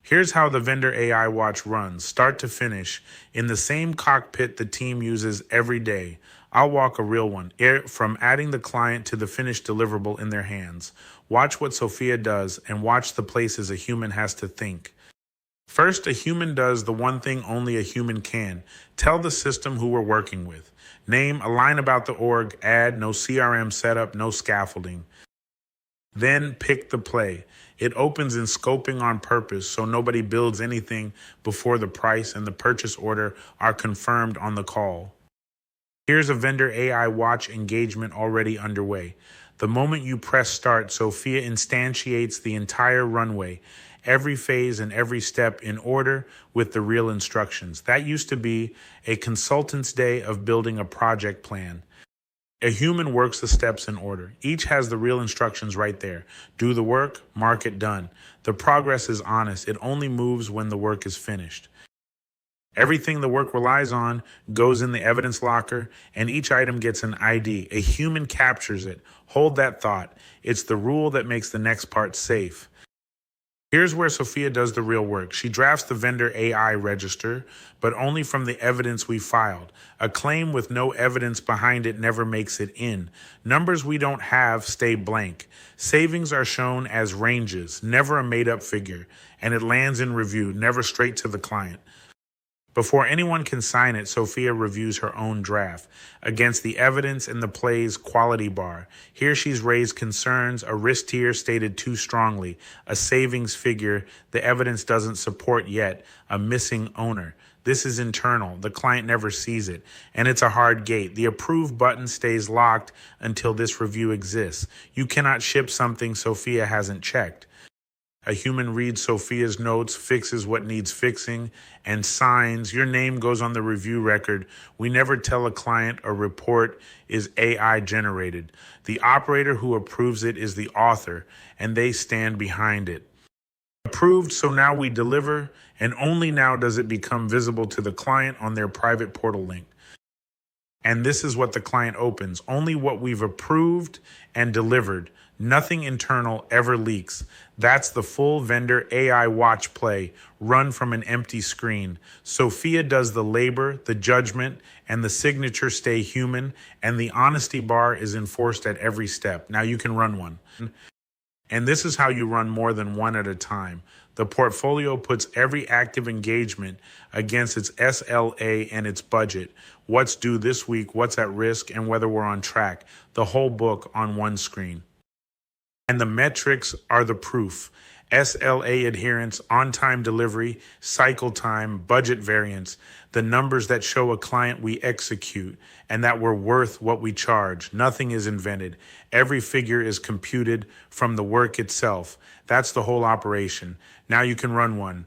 Here's how the vendor AI watch runs, start to finish, in the same cockpit the team uses every day. I'll walk a real one, from adding the client to the finished deliverable in their hands. Watch what Sophia does and watch the places a human has to think. First, a human does the one thing only a human can. Tell the system who we're working with. Name, a line about the org, add, no CRM setup, no scaffolding. Then pick the play. It opens in scoping on purpose so nobody builds anything before the price and the purchase order are confirmed on the call. Here's a vendor AI watch engagement already underway. The moment you press start, Sophia instantiates the entire runway, every phase and every step in order with the real instructions. That used to be a consultant's day of building a project plan. A human works the steps in order. Each has the real instructions right there. Do the work, mark it done. The progress is honest. It only moves when the work is finished. Everything the work relies on goes in the evidence locker, and each item gets an ID. A human captures it. Hold that thought. It's the rule that makes the next part safe. Here's where Sophia does the real work. She drafts the vendor AI register, but only from the evidence we filed. A claim with no evidence behind it never makes it in. Numbers we don't have stay blank. Savings are shown as ranges, never a made-up figure, and it lands in review, never straight to the client. Before anyone can sign it, Sophia reviews her own draft against the evidence in the play's quality bar. Here she's raised concerns, a risk tier stated too strongly, a savings figure the evidence doesn't support yet, a missing owner. This is internal. The client never sees it, and it's a hard gate. The approve button stays locked until this review exists. You cannot ship something Sophia hasn't checked. A human reads Sophia's notes, fixes what needs fixing, and signs. Your name goes on the review record. We never tell a client a report is AI generated. The operator who approves it is the author, and they stand behind it. Approved, so now we deliver, and only now does it become visible to the client on their private portal link. And this is what the client opens. Only what we've approved and delivered. Nothing internal ever leaks. That's the full vendor AI watch play, run from an empty screen. Sophia does the labor, the judgment, and the signature stay human, and the honesty bar is enforced at every step. Now you can run one. And this is how you run more than one at a time. The portfolio puts every active engagement against its SLA and its budget. What's due this week, what's at risk, and whether we're on track. The whole book on one screen. And the metrics are the proof. SLA adherence, on-time delivery, cycle time, budget variance, the numbers that show a client we execute and that we're worth what we charge. Nothing is invented. Every figure is computed from the work itself. That's the whole operation. Now you can run one.